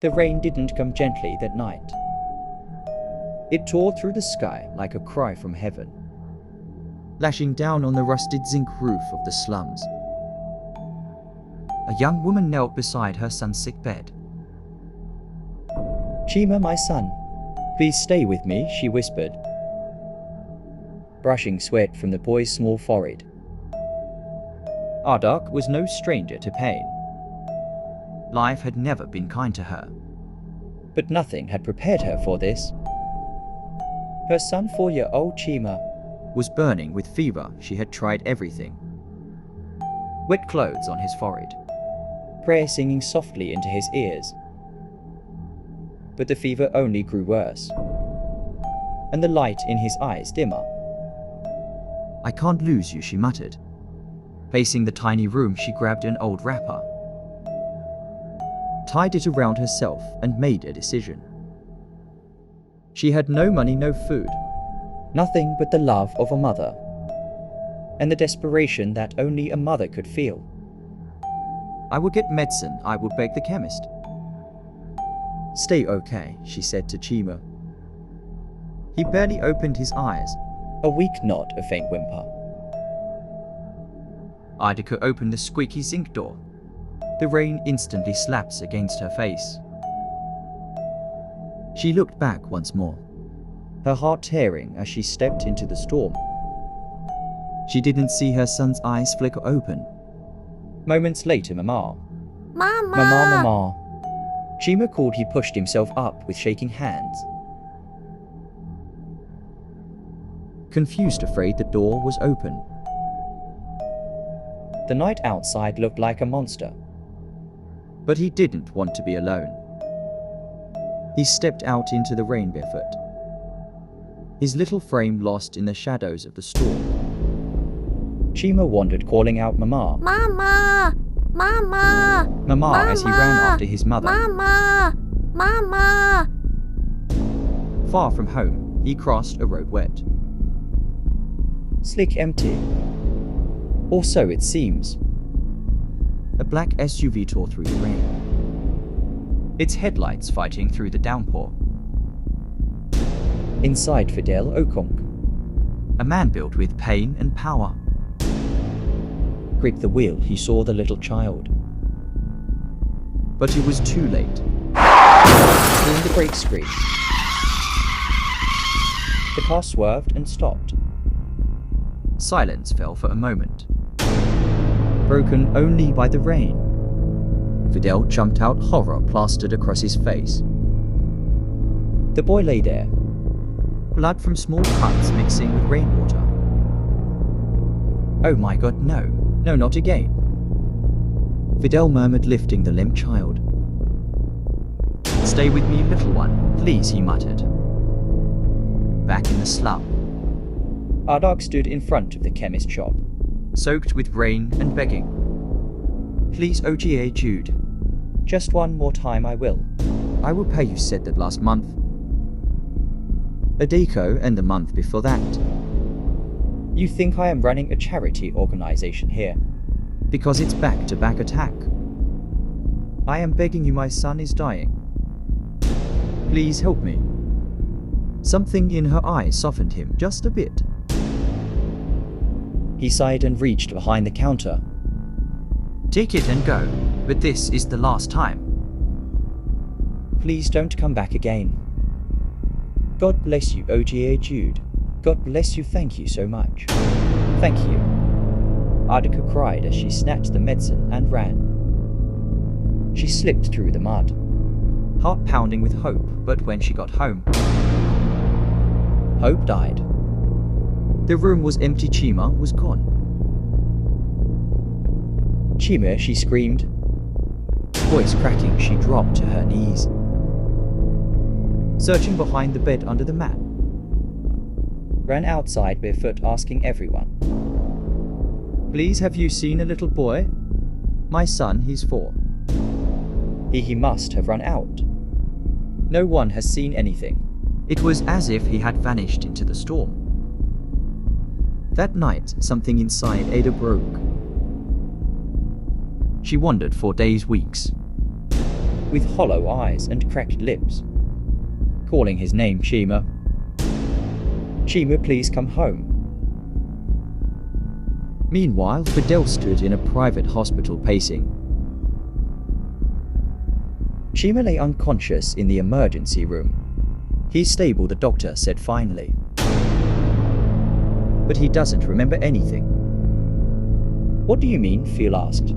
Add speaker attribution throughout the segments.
Speaker 1: The rain didn't come gently that night. It tore through the sky like a cry from heaven, lashing down on the rusted zinc roof of the slums. A young woman knelt beside her son's sick bed. "Chima, my son, please stay with me," she whispered, brushing sweat from the boy's small forehead. Ardak was no stranger to pain. Life had never been kind to her, but nothing had prepared her for this. Her son, 4-year-old Chima, was burning with fever. She had tried everything. Wet clothes on his forehead, prayer singing softly into his ears. But the fever only grew worse, and the light in his eyes dimmer. "I can't lose you," she muttered. Facing the tiny room, she grabbed an old wrapper, tied it around herself, and made a decision. She had no money, no food, nothing but the love of a mother, and the desperation that only a mother could feel. "I will get medicine," I will beg the chemist. "Stay okay," she said to Chima. He barely opened his eyes. A weak nod, a faint whimper. Idika opened the squeaky zinc door. The rain instantly slaps against her face. She looked back once more, her heart tearing as she stepped into the storm. She didn't see her son's eyes flicker open. Moments later, Mama.
Speaker 2: Mama!
Speaker 1: Mama, Mama. Chima called. He pushed himself up with shaking hands. Confused, afraid, the door was open. The night outside looked like a monster, but he didn't want to be alone. He stepped out into the rain barefoot, his little frame lost in the shadows of the storm. Chima wandered, calling out, "Mama!
Speaker 2: Mama! Mama!
Speaker 1: Mama!" as he ran after his mother.
Speaker 2: Mama! Mama!
Speaker 1: Far from home, he crossed a road wet, slick, empty. Or so it seems. A black SUV tore through the rain, its headlights fighting through the downpour. Inside, Fidel Okonk, a man built with pain and power, gripped the wheel. He saw the little child, but it was too late. During the brake screech, the car swerved and stopped. Silence fell for a moment, broken only by the rain. Fidel jumped out, horror plastered across his face. The boy lay there, blood from small cuts mixing with rainwater. "Oh my God, no, no, not again," Fidel murmured, lifting the limp child. "Stay with me, little one, please," he muttered. Back in the slum, Ardak stood in front of the chemist shop, soaked with rain and begging. "Please, OGA Jude, just one more time, I will pay you," said that last month, a deco, and the month before that. "You think I am running a charity organization here because it's back-to-back attack? I am begging you, my son is dying. Please help me." Something in her eyes softened him just a bit. He sighed and reached behind the counter. "Take it and go, but this is the last time. Please don't come back again. God bless you, OGA Jude. God bless you, thank you so much. Thank you." Ardika cried as she snatched the medicine and ran. She slipped through the mud, heart pounding with hope, but when she got home, hope died. The room was empty. Chima was gone. "Chima," she screamed. Voice cracking, she dropped to her knees, searching behind the bed under the mat. Ran outside barefoot, asking everyone, "Please, have you seen a little boy? My son, he's 4. He must have run out. No one has seen anything." It was as if he had vanished into the storm. That night, something inside Ada broke. She wandered for days, weeks. with hollow eyes and cracked lips, calling his name Chima. Chima, please come home. Meanwhile, Fidel stood in a private hospital pacing. Chima lay unconscious in the emergency room. He's stable, the doctor said finally. But he doesn't remember anything. What do you mean? Phil asked.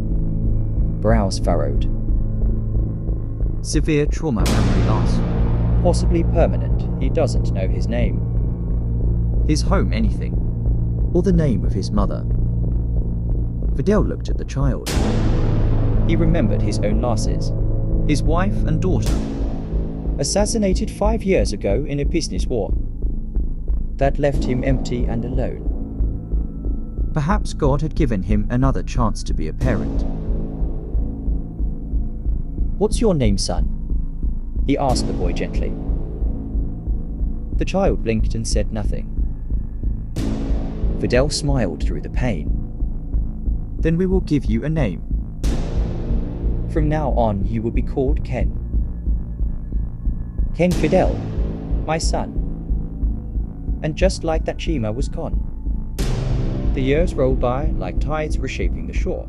Speaker 1: Brows furrowed. Severe trauma, memory loss. Possibly permanent. He doesn't know his name. His home, anything. Or the name of his mother. Fidel looked at the child. He remembered his own losses. His wife and daughter. Assassinated 5 years ago in a business war. That left him empty and alone. Perhaps God had given him another chance to be a parent. What's your name, son? He asked the boy gently. The child blinked and said nothing. Fidel smiled through the pain. Then we will give you a name. From now on, you will be called Ken. Ken Fidel, my son. And just like that, Chima was gone. The years rolled by like tides reshaping the shore.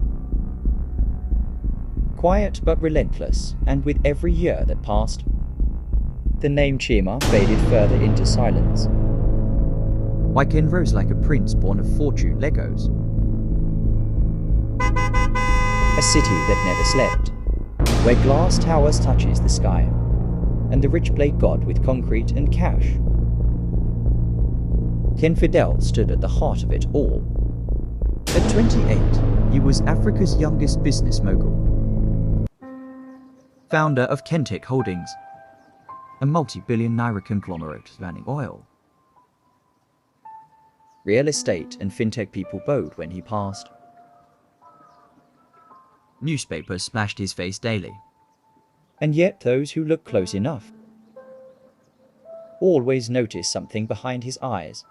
Speaker 1: Quiet but relentless, and with every year that passed, the name Chima faded further into silence. Why Ken rose like a prince born of fortune Legos. A city that never slept, where glass towers touches the sky, and the rich played God with concrete and cash. Ken Fidel stood at the heart of it all. At 28, he was Africa's youngest business mogul. Founder of Kentech Holdings, a multi-billion naira conglomerate spanning oil. Real estate and fintech people bowed when he passed. Newspapers splashed his face daily. And yet those who look close enough always notice something behind his eyes.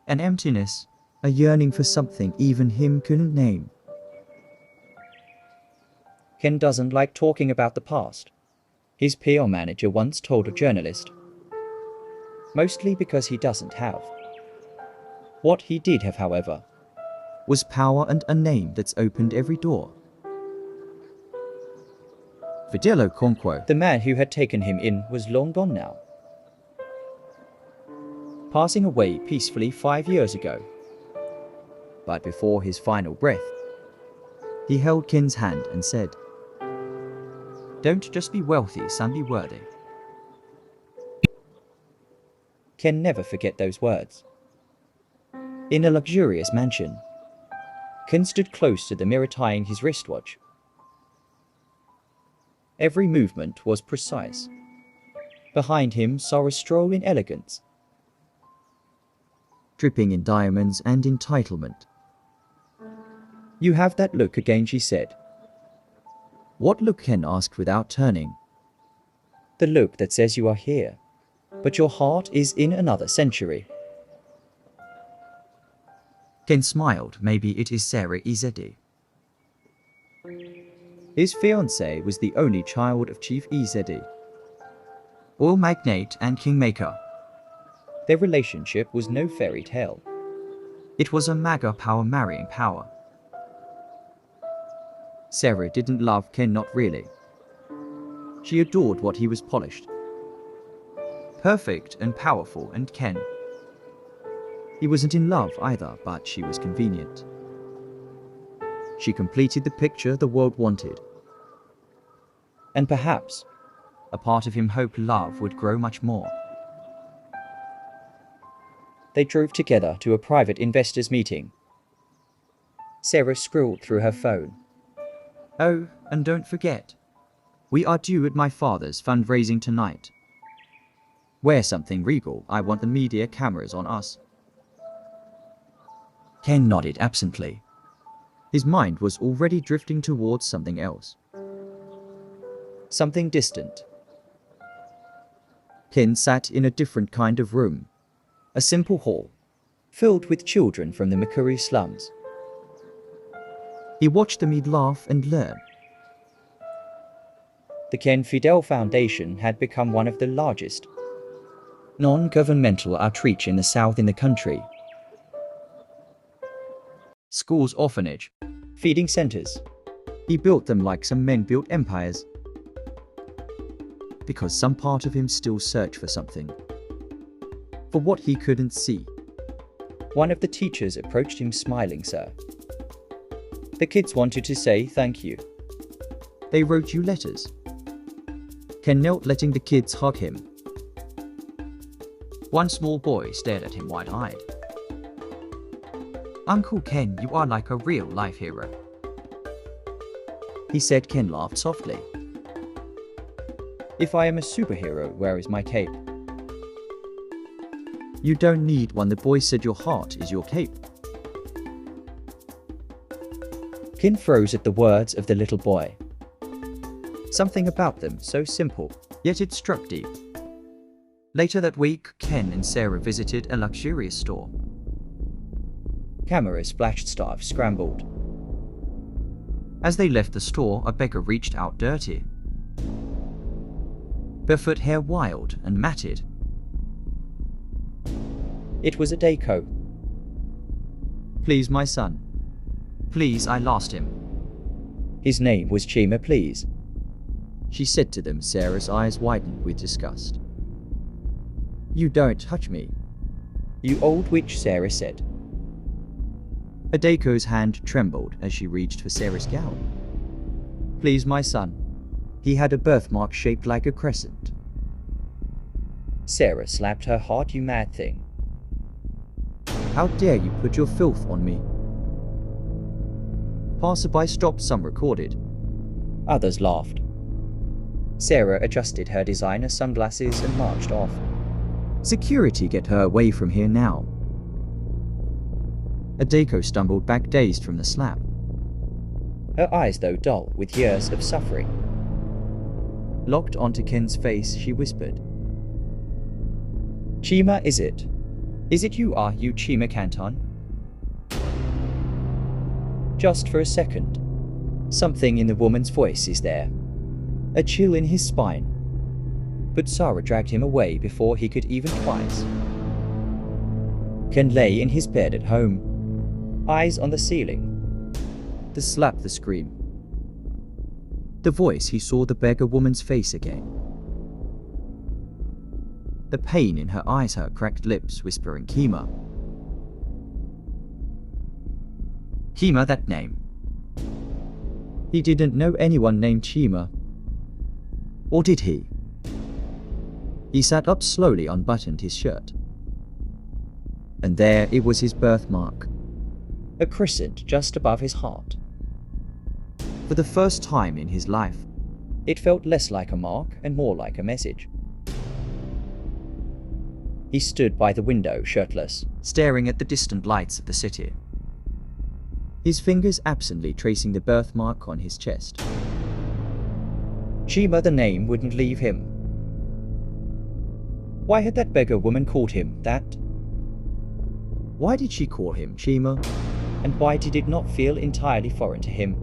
Speaker 1: An emptiness, a yearning for something even him couldn't name. Ken doesn't like talking about the past, his PR manager once told a journalist. Mostly because he doesn't have. What he did have, however, was power and a name that's opened every door. Fidel Okonkwo, the man who had taken him in, was long gone now. Passing away peacefully 5 years ago. But before his final breath, he held Ken's hand and said, "Don't just be wealthy, son, be worthy." Ken never forget those words. In a luxurious mansion, Ken stood close to the mirror tying his wristwatch. Every movement was precise. Behind him saw a stroll in elegance, dripping in diamonds and entitlement. "You have that look again," she said. "What look?" Ken asked without turning. "The look that says you are here, but your heart is in another century." Ken smiled. Maybe it is Sarah Ezedi. His fiancée was the only child of Chief Ezedi, oil magnate and kingmaker. Their relationship was no fairy tale. It was a MAGA power marrying power. Sarah didn't love Ken, not really. She adored what he was polished, perfect and powerful, and Ken. He wasn't in love either, but she was convenient. She completed the picture the world wanted. And perhaps, a part of him hoped love would grow much more. They drove together to a private investors' meeting. Sarah scrolled through her phone. "Oh, and don't forget, we are due at my father's fundraising tonight. Wear something regal. I want the media cameras on us." Ken nodded absently. His mind was already drifting towards something else. Something distant. Ken sat in a different kind of room. A simple hall, filled with children from the Mikuru slums. He watched them eat, laugh and learn. The Ken Fidel Foundation had become one of the largest non-governmental outreach in the South in the country. Schools, orphanage, feeding centers. He built them like some men built empires. Because some part of him still searched for something. For what he couldn't see. One of the teachers approached him smiling, "Sir, the kids wanted to say thank you. They wrote you letters." Ken knelt, letting the kids hug him. One small boy stared at him wide-eyed. "Uncle Ken, you are like a real-life hero," he said. Ken laughed softly. "If I am a superhero, where is my cape?" "You don't need one," the boy said. "Your heart is your cape." Ken froze at the words of the little boy. Something about them so simple, yet it struck deep. Later that week, Ken and Sarah visited a luxurious store. Cameras flashed, staff scrambled. As they left the store, a beggar reached out, dirty, barefoot, hair wild and matted. It was a Daco. "Please, my son. Please, I lost him. His name was Chima, please," she said to them. Sarah's eyes widened with disgust. "You don't touch me, you old witch," Sarah said. Adeko's hand trembled as she reached for Sarah's gown. "Please, my son. He had a birthmark shaped like a crescent." Sarah slapped her heart. "You mad thing. How dare you put your filth on me?" Passerby stopped. Some recorded. Others laughed. Sarah adjusted her designer sunglasses and marched off. "Security, get her away from here now." Adeko stumbled back, dazed from the slap. Her eyes, though dull with years of suffering, locked onto Ken's face. She whispered, "Chima, is it? Is it you? Are you Chima Canton?" Just for a second, something in the woman's voice is there. A chill in his spine. But Sarah dragged him away before he could even twice. Ken lay in his bed at home, eyes on the ceiling. The slap, the scream. The voice. He saw the beggar woman's face again. The pain in her eyes, her cracked lips whispering, "Chima." Chima, that name. He didn't know anyone named Chima. Or did he? He sat up slowly, unbuttoned his shirt. And there it was, his birthmark. A crescent just above his heart. For the first time in his life, it felt less like a mark and more like a message. He stood by the window, shirtless, staring at the distant lights of the city, his fingers absently tracing the birthmark on his chest. Chima, the name, wouldn't leave him. Why had that beggar woman called him that? Why did she call him Chima? And why did it not feel entirely foreign to him?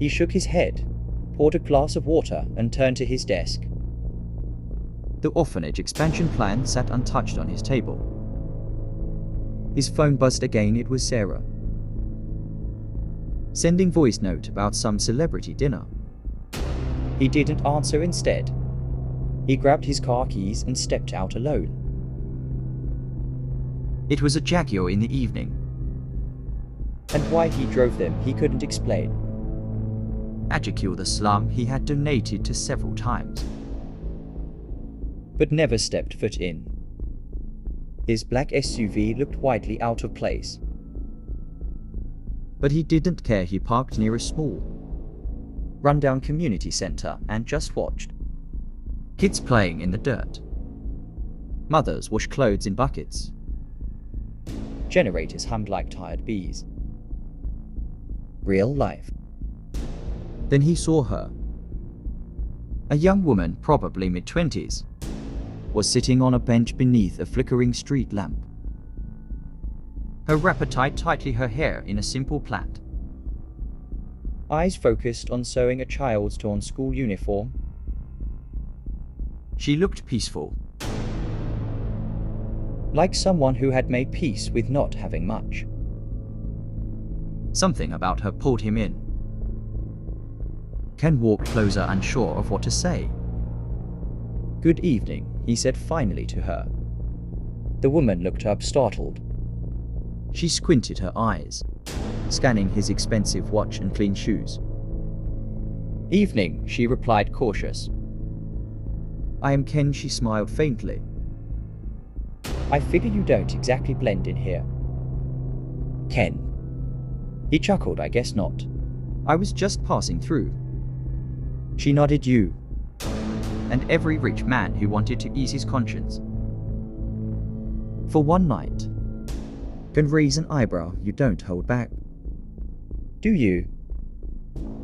Speaker 1: He shook his head, poured a glass of water, and turned to his desk. The orphanage expansion plan sat untouched on his table. His phone buzzed again. It was Sarah, sending voice note about some celebrity dinner. He didn't answer. Instead, he grabbed his car keys and stepped out alone. It was a Jaguar in the evening, and why he drove them he couldn't explain. Ajacul, the slum he had donated to several times, but never stepped foot in. His black SUV looked widely out of place. But he didn't care. He parked near a small, rundown community center and just watched. Kids playing in the dirt. Mothers wash clothes in buckets. Generators hummed like tired bees. Real life. Then he saw her. A young woman, probably mid-20s, was sitting on a bench beneath a flickering street lamp. Her wrapper tied tightly her hair in a simple plait. eyes focused on sewing a child's torn school uniform. She looked peaceful, like someone who had made peace with not having much. Something about her pulled him in. Ken walked closer, unsure of what to say. "Good evening," he said finally to her. The woman looked up, startled. She squinted her eyes, scanning his expensive watch and clean shoes. "Evening," she replied, cautious. "I am Ken," she smiled faintly. "I figure you don't exactly blend in here." "Ken." He chuckled. "I guess not. I was just passing through." She nodded. "You and every rich man who wanted to ease his conscience for one night can raise an eyebrow. You don't hold back, do you?"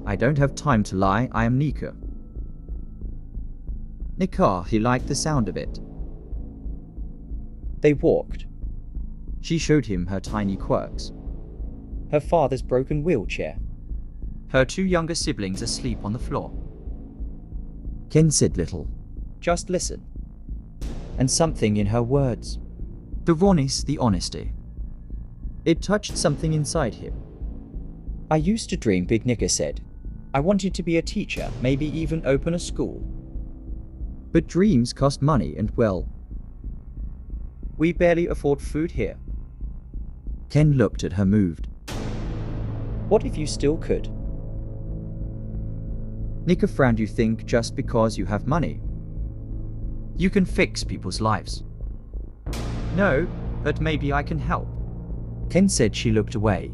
Speaker 1: "I don't have time to lie. I am Nika." Nika, he liked the sound of it. They walked. She showed him her tiny quirks. Her father's broken wheelchair. Her 2 younger siblings asleep on the floor. Ken said little. Just listen. And something in her words. The rawness, the honesty. It touched something inside him. "I used to dream big," Nika said. "I wanted to be a teacher, maybe even open a school. But dreams cost money and, well, we barely afford food here." Ken looked at her, moved. "What if you still could?" Nika frowned. "You think just because you have money you can fix people's lives?" "No, but maybe I can help." Ken said. She looked away.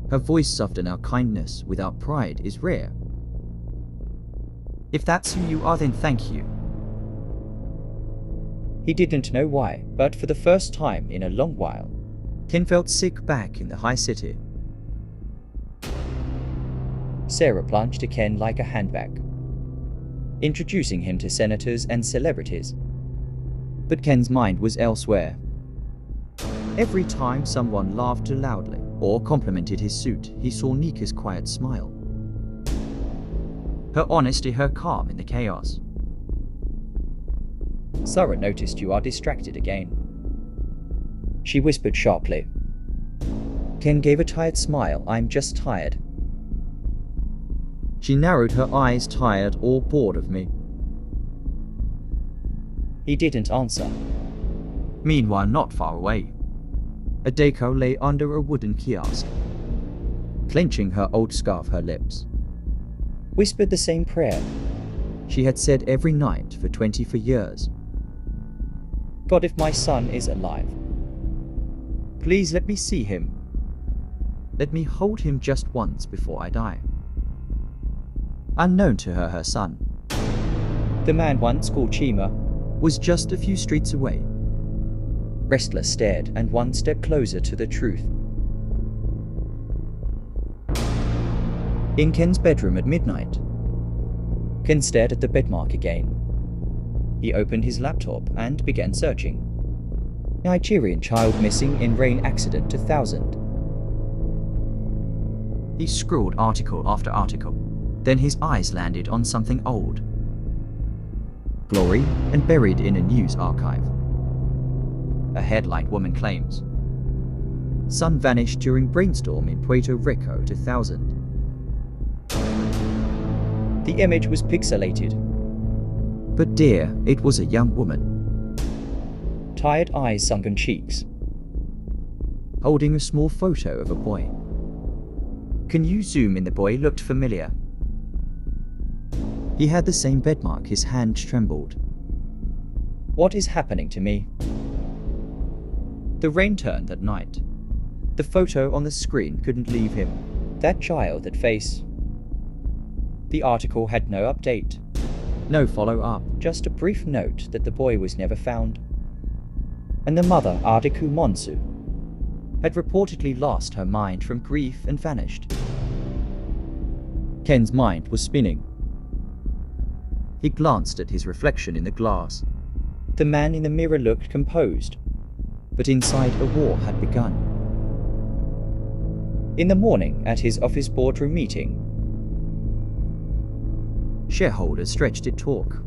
Speaker 1: Her voice softened. "Our kindness without pride is rare. If that's who you are, then thank you." He didn't know why, but for the first time in a long while, Ken felt sick back in the high city. Sarah plunged to Ken like a handbag, introducing him to senators and celebrities. But Ken's mind was elsewhere. Every time someone laughed too loudly or complimented his suit, he saw Nika's quiet smile. Her honesty, her calm in the chaos. "Sarah noticed you are distracted again," she whispered sharply. Ken gave a tired smile. "I'm just tired." She narrowed her eyes. "Tired or bored of me?" He didn't answer. Meanwhile, not far away, a deco lay under a wooden kiosk, clenching her old scarf. Her lips whispered the same prayer she had said every night for 24 years. "God, if my son is alive, please let me see him. Let me hold him just once before I die." Unknown to her, her son, the man once called Chima, was just a few streets away. Restless stared, and one step closer to the truth. In Ken's bedroom at midnight, Ken stared at the bedmark again. He opened his laptop and began searching. Nigerian child missing in rain accident 2000. He scrolled article after article. Then his eyes landed on something old, glory, and buried in a news archive. A headline: woman claims son vanished during brainstorm in Puerto Rico 2000. The image was pixelated, but dear, it was a young woman. Tired eyes, sunken cheeks, holding a small photo of a boy. Can you zoom in? The boy looked familiar. He had the same bedmark. His hand trembled. What is happening to me? The rain turned that night. The photo on the screen couldn't leave him. That child, that face. The article had no update, no follow-up, just a brief note that the boy was never found. And the mother, Adiku Monsu, had reportedly lost her mind from grief and vanished. Ken's mind was spinning. He glanced at his reflection in the glass. The man in the mirror looked composed, but inside a war had begun. In the morning, at his office boardroom meeting, shareholders stretched it talk.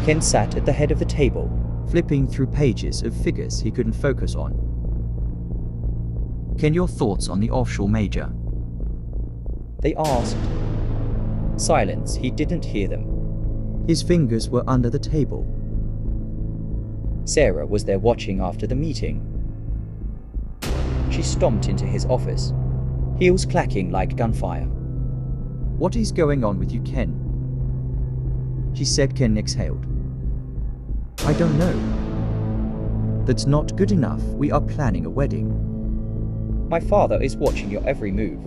Speaker 1: Ken sat at the head of the table, flipping through pages of figures he couldn't focus on. Ken, your thoughts on the offshore major? They asked. Silence, he didn't hear them. His fingers were under the table. Sarah was there watching after the meeting. She stomped into his office, heels clacking like gunfire. What is going on with you, Ken? She said. Ken exhaled. I don't know. That's not good enough. We are planning a wedding. My father is watching your every move.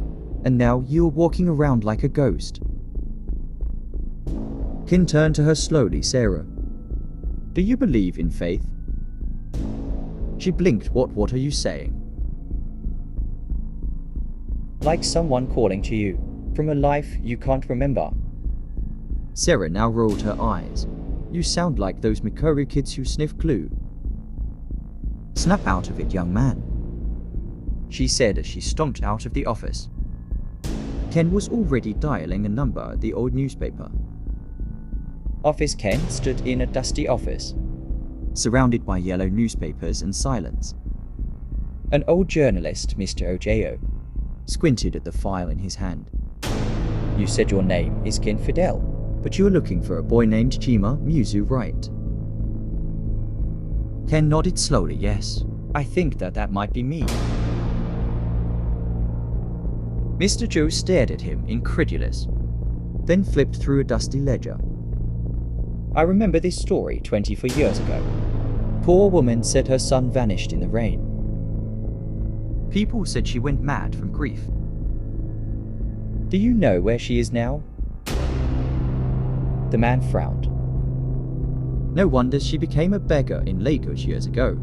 Speaker 1: And now you're walking around like a ghost. Ken turned to her slowly. Sarah, do you believe in faith? She blinked. What are you saying? Like someone calling to you from a life you can't remember. Sarah now rolled her eyes. You sound like those Mikuru kids who sniff glue. Snap out of it, young man, she said as she stomped out of the office. Ken was already dialing a number at the old newspaper. Office Ken stood in a dusty office, surrounded by yellow newspapers and silence. An old journalist, Mr. Ojo, squinted at the file in his hand. You said your name is Ken Fidel, but you're looking for a boy named Chima Muzu, right? Ken nodded slowly. Yes, I think that might be me. Mr. Joe stared at him, incredulous, then flipped through a dusty ledger. I remember this story 24 years ago. Poor woman said her son vanished in the rain. People said she went mad from grief. Do you know where she is now? The man frowned. No wonder she became a beggar in Lagos years ago.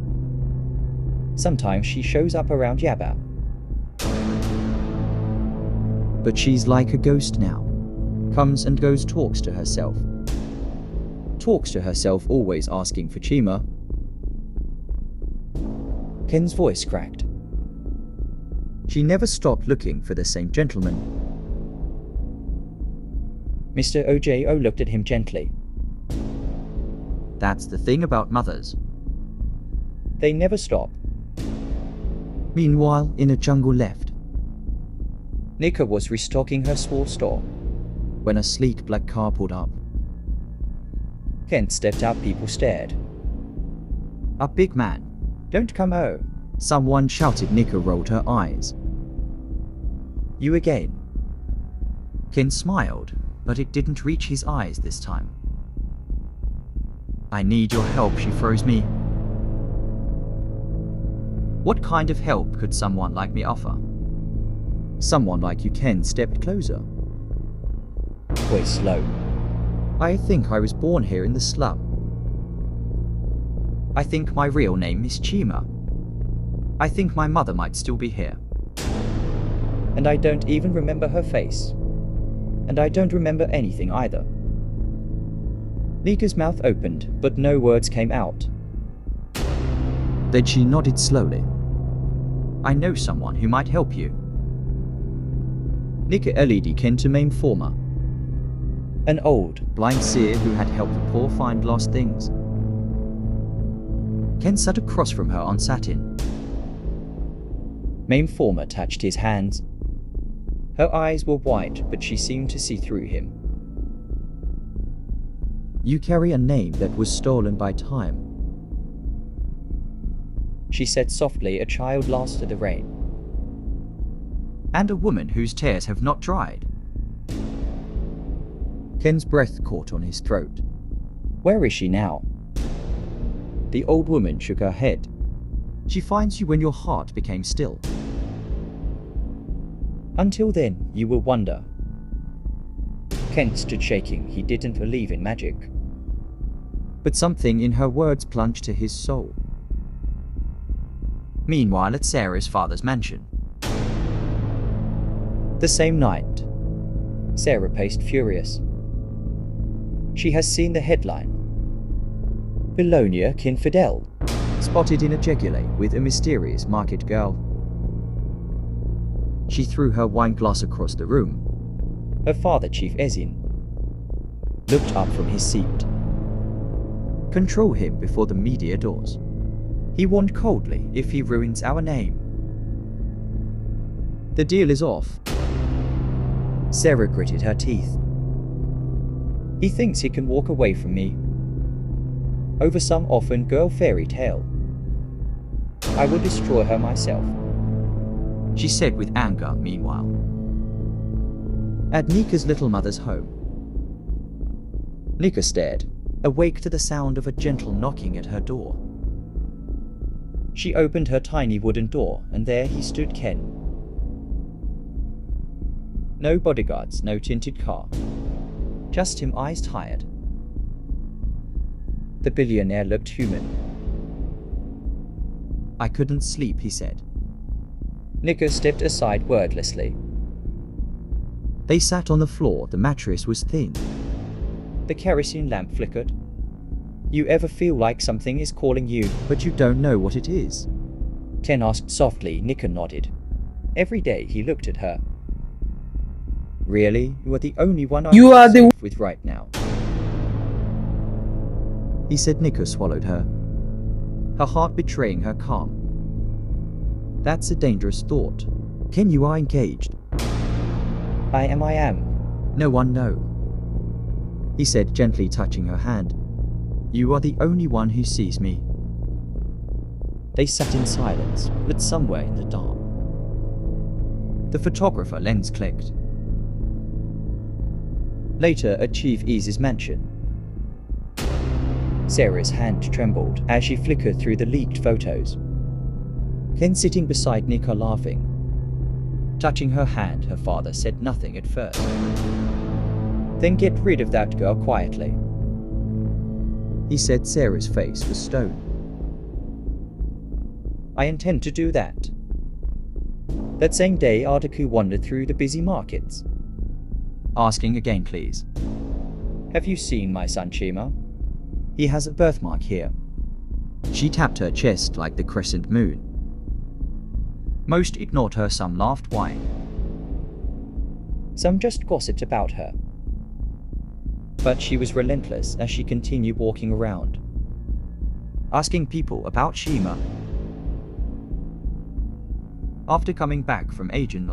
Speaker 1: Sometimes she shows up around Yaba. But she's like a ghost now. Comes and goes, talks to herself. Talks to herself, always asking for Chima. Ken's voice cracked. She never stopped looking for the same gentleman. Mr. Ojo looked at him gently. That's the thing about mothers. They never stop. Meanwhile, in a jungle left, Nika was restocking her small store when a sleek black car pulled up. Ken stepped out. People stared. A big man. Don't come oh, someone shouted. Nika rolled her eyes. You again? Ken smiled, but it didn't reach his eyes this time. I need your help, she froze me. What kind of help could someone like me offer? Someone like you. Ken stepped closer. Voice slow. I think I was born here in the slum. I think my real name is Chima. I think my mother might still be here. And I don't even remember her face. And I don't remember anything either. Nika's mouth opened, but no words came out. Then she nodded slowly. I know someone who might help you. Nika led Ken to main former. An old, blind seer who had helped the poor find lost things. Ken sat across from her on satin. Main former touched his hands. Her eyes were white, but she seemed to see through him. You carry a name that was stolen by time, she said softly. A child lost to the rain. And a woman whose tears have not dried. Ken's breath caught on his throat. Where is she now? The old woman shook her head. She finds you when your heart became still. Until then, you will wonder. Ken stood shaking. He didn't believe in magic. But something in her words plunged to his soul. Meanwhile, at Sarah's father's mansion. The same night, Sarah paced furious. She has seen the headline. Billionaire Ken Fidel spotted in a jegular with a mysterious market girl. She threw her wine glass across the room. Her father, Chief Ezin. looked up from his seat. Control him before the media doors. He warned coldly if he ruins our name. The deal is off. Sarah gritted her teeth. He thinks he can walk away from me over some orphan girl fairy tale. I will destroy her myself, she said with anger meanwhile. At Nika's little mother's home, Nika stared, awake to the sound of a gentle knocking at her door. She opened her tiny wooden door, and there he stood, Ken. No bodyguards, no tinted car. Just him, eyes tired. The billionaire looked human. I couldn't sleep, he said. Nika stepped aside wordlessly. They sat on the floor. The mattress was thin. The kerosene lamp flickered. You ever feel like something is calling you, but you don't know what it is? Ken asked softly. Nika nodded. Every day he looked at her. Really? You are the only one I'm safe with right now, he said. Nika swallowed her heart betraying her calm. That's a dangerous thought. Ken, you are engaged. I am. No one know, he said, gently touching her hand. You are the only one who sees me. They sat in silence, but somewhere in the dark. The photographer lens clicked. Later at Chief Ease's mansion, Sarah's hand trembled as she flickered through the leaked photos. Ken sitting beside Nika laughing. Touching her hand, her father said nothing at first. Then get rid of that girl quietly, he said. Sarah's face was stone. I intend to do that. That same day, Artiku wandered through the busy markets, asking again, please. Have you seen my son Chima? He has a birthmark here. She tapped her chest like the crescent moon. Most ignored her, some laughed. Why? Some just gossiped about her. But she was relentless as she continued walking around, asking people about Shima. After coming back from Agent,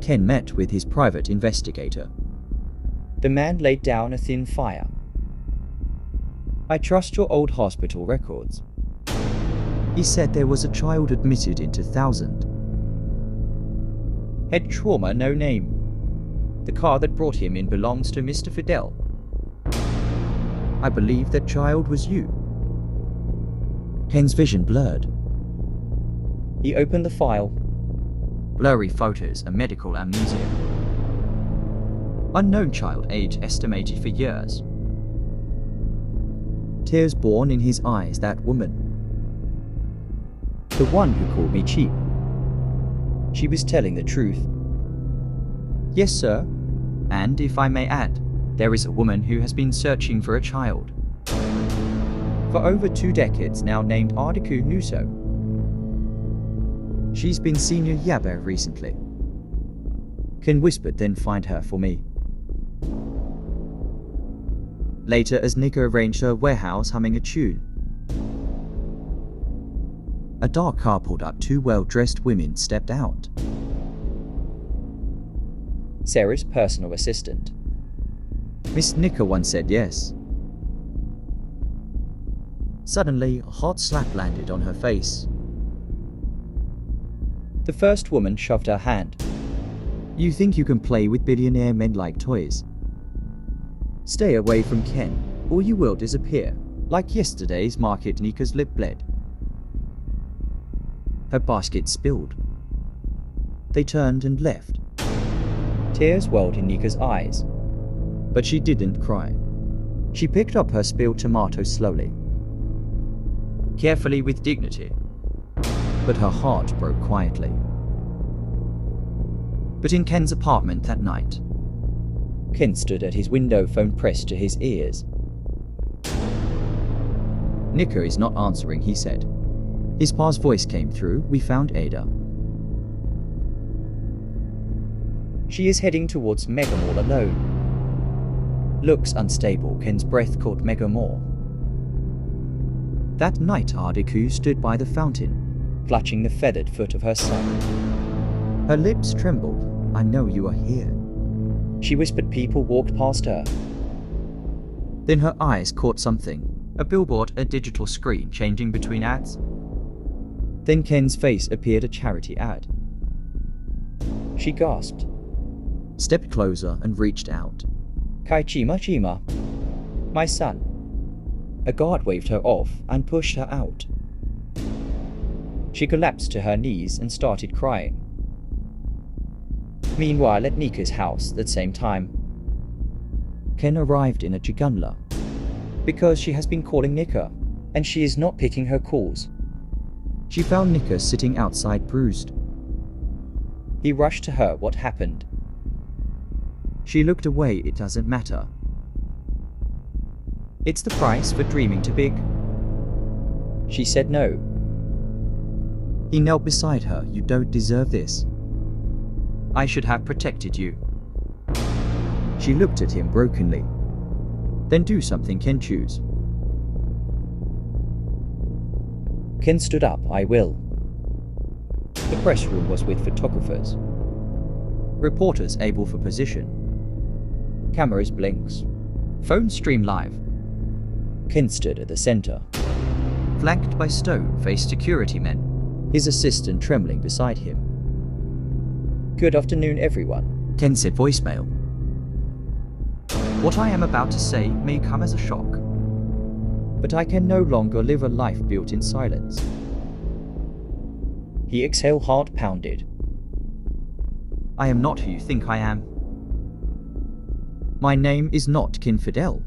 Speaker 1: Ken met with his private investigator. The man laid down a thin fire. I trust your old hospital records. He said there was a child admitted into 1000. Head trauma, no name. The car that brought him in belongs to Mr. Fidel. I believe that child was you. Ken's vision blurred. He opened the file. Blurry photos, a medical amnesia. Unknown child, age estimated for years. Tears born in his eyes. That woman. The one who called me cheap. She was telling the truth. Yes, sir. And if I may add, there is a woman who has been searching for a child for over 2 decades now, named Artiku Nuso. She's been senior Yabe recently. Ken whispered, then find her for me. Later, as Nika arranged her warehouse humming a tune, a dark car pulled up. 2 well-dressed women stepped out. Sarah's personal assistant. Miss Nika once said yes. Suddenly, a hot slap landed on her face. The first woman shoved her hand. You think you can play with billionaire men like toys? Stay away from Ken, or you will disappear. Like yesterday's market. Nika's lip bled. Her basket spilled. They turned and left. Tears welled in Nika's eyes, but she didn't cry. She picked up her spilled tomato slowly, carefully with dignity, but her heart broke quietly. But in Ken's apartment that night, Ken stood at his window, phone pressed to his ears. Nika is not answering, he said. His pa's voice came through. We found Ada. She is heading towards Mega Mall alone. Looks unstable, Ken's breath caught Mega more. That night Ardiku stood by the fountain, clutching the feathered foot of her son. Her lips trembled. I know you are here. She whispered. People walked past her. Then her eyes caught something. A billboard, a digital screen changing between ads. Then Ken's face appeared, a charity ad. She gasped, stepped closer and reached out. Chima, my son. A guard waved her off and pushed her out. She collapsed to her knees and started crying. Meanwhile, at Nika's house that same time, Ken arrived in a Gigunla because she has been calling Nika and she is not picking her calls. She found Nika sitting outside, bruised. He rushed to her. What happened? She looked away. It doesn't matter. It's the price for dreaming too big. She said no. He knelt beside her. You don't deserve this. I should have protected you. She looked at him brokenly. Then do something, Ken. Choose. Ken stood up. I will. The press room was with photographers. Reporters able for position. Cameras blinks. Phones stream live. Ken stood at the center, flanked by stone-faced security men, his assistant trembling beside him. Good afternoon, everyone, Ken said. Voicemail. What I am about to say may come as a shock, but I can no longer live a life built in silence. He exhaled, heart pounded. I am not who you think I am. My name is not Ken Fidel.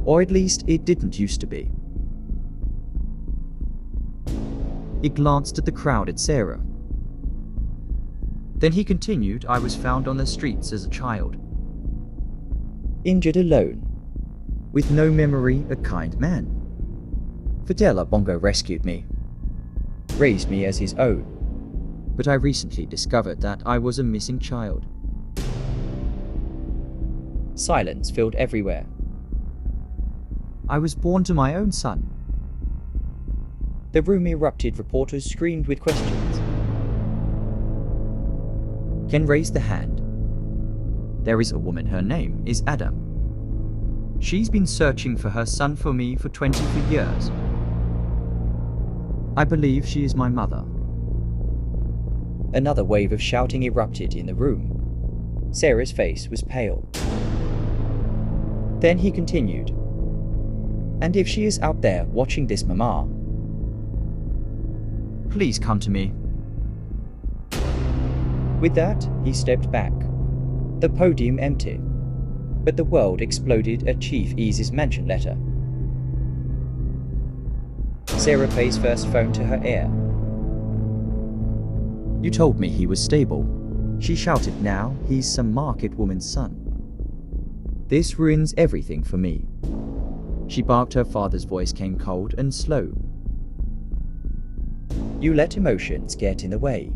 Speaker 1: Or at least it didn't used to be. He glanced at the crowd, at Sarah. Then he continued. I was found on the streets as a child. Injured, alone, with no memory, a kind man. Fidel Bongo rescued me, raised me as his own, but I recently discovered that I was a missing child. Silence filled everywhere. I was born to my own son. The room erupted. Reporters screamed with questions. Ken raised the hand. There is a woman. Her name is Adam. She's been searching for her son for me for 24 years. I believe she is my mother. Another wave of shouting erupted in the room. Sarah's face was pale. Then he continued. And if she is out there watching this, Mama, please come to me. With that, he stepped back. The podium empty, but the world exploded at Chief Ease's mansion letter. Sarah placed first phone to her ear. You told me he was stable. She shouted. Now he's some market woman's son. This ruins everything for me. She barked. Her father's voice came cold and slow. You let emotions get in the way.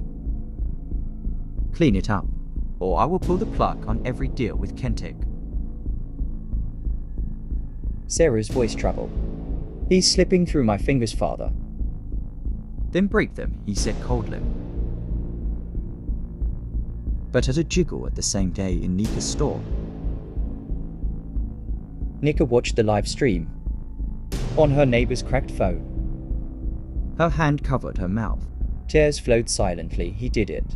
Speaker 1: Clean it up, or I will pull the plug on every deal with Kentek. Sarah's voice troubled. He's slipping through my fingers, father. Then break them, he said coldly. But at a jiggle at the same day in Nika's store. Nika watched the live stream on her neighbor's cracked phone. Her hand covered her mouth. Tears flowed silently. He did it.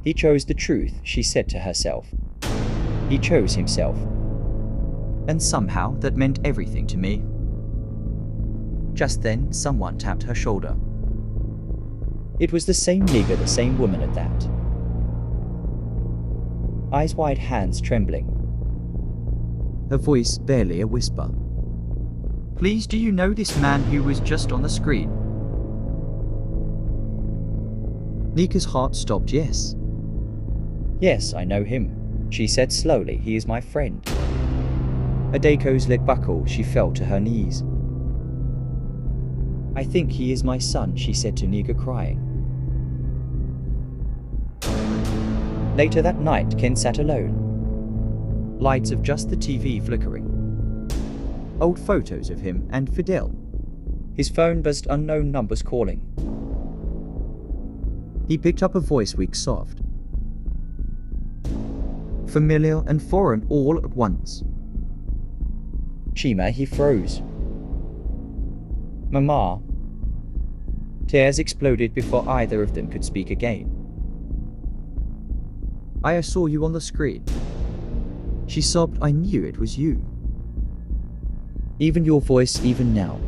Speaker 1: He chose the truth, she said to herself. He chose himself. And somehow that meant everything to me. Just then, someone tapped her shoulder. It was the same nigger, the same woman at that. Eyes wide, hands trembling. Her voice barely a whisper. Please, do you know this man who was just on the screen? Nika's heart stopped. Yes. Yes, I know him, she said slowly. He is my friend. Adeko's leg buckled. She fell to her knees. I think he is my son, she said to Nika, crying. Later that night, Ken sat alone. lights of just the TV flickering. Old photos of him and Fidel. His phone buzzed, unknown numbers calling. He picked up a voice weak soft. Familiar and foreign all at once. Chima, he froze. Mama. Tears exploded before either of them could speak again. I saw you on the screen. She sobbed. I knew it was you. Even your voice, even now.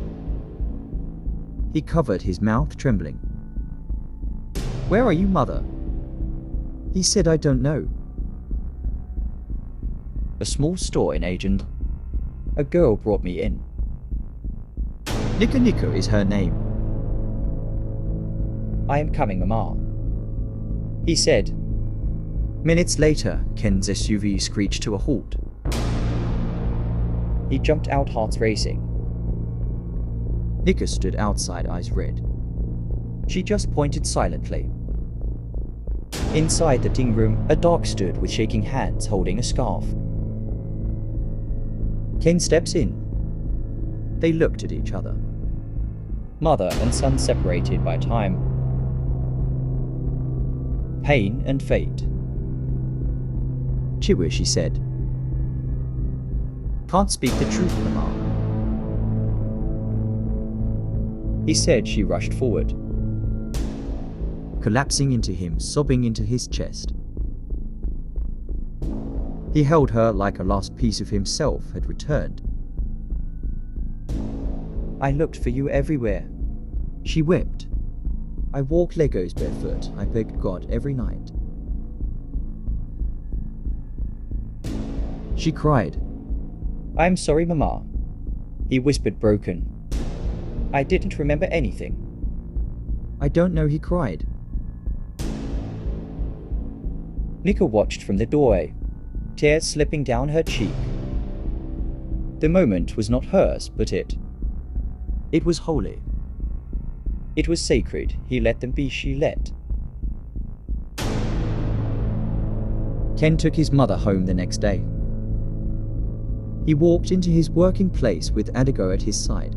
Speaker 1: He covered his mouth, trembling. Where are you, Mother? He said, I don't know. A small store in Agent. A girl brought me in. Nika is her name. I am coming, Mama. He said. Minutes later, Ken's SUV screeched to a halt. He jumped out, hearts racing. Nika stood outside, eyes red. She just pointed silently. Inside the ting room, a dog stood with shaking hands, holding a scarf. Ken steps in. They looked at each other. Mother and son separated by time. Pain and fate. Chiwi, she said. Can't speak the truth, Mama. He said. She rushed forward, collapsing into him, sobbing into his chest. He held her like a last piece of himself had returned. I looked for you everywhere. She wept. I walked Legos barefoot. I begged God every night. She cried. I'm sorry, Mama. He whispered, broken. I didn't remember anything. I don't know, he cried. Nika watched from the doorway, tears slipping down her cheek. The moment was not hers, but it was holy. It was sacred. He let them be, she let. Ken took his mother home the next day. He walked into his working place with Adigo at his side.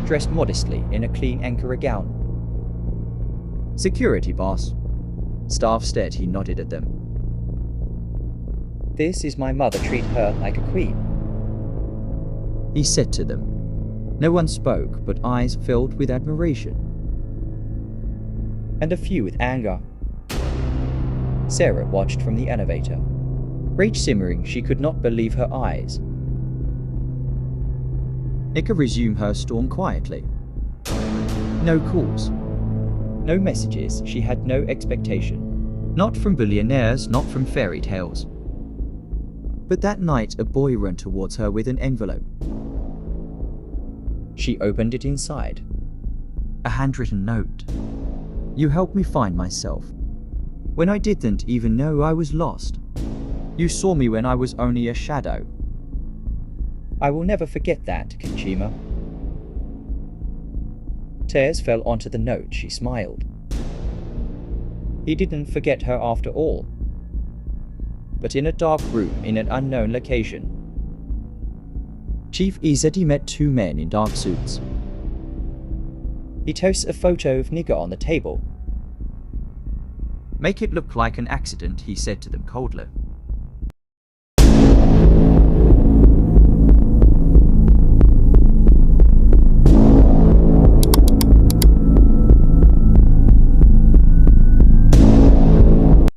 Speaker 1: Dressed modestly in a clean Ankara gown. Security, boss. Staff stared. He nodded at them. This is my mother. Treat her like a queen. He said to them. No one spoke, but eyes filled with admiration. And a few with anger. Sarah watched from the elevator. Rage simmering, she could not believe her eyes. Nika resumed her storm quietly. No calls. No messages. She had no expectation. Not from billionaires, not from fairy tales. But that night a boy ran towards her with an envelope. She opened it. Inside, a handwritten note. You helped me find myself. When I didn't even know I was lost. You saw me when I was only a shadow. I will never forget that, Kenchima. Tears fell onto the note. She smiled. He didn't forget her after all. But in a dark room in an unknown location, Chief Izzeti met two men in dark suits. He tossed a photo of Nika on the table. Make it look like an accident, he said to them coldly.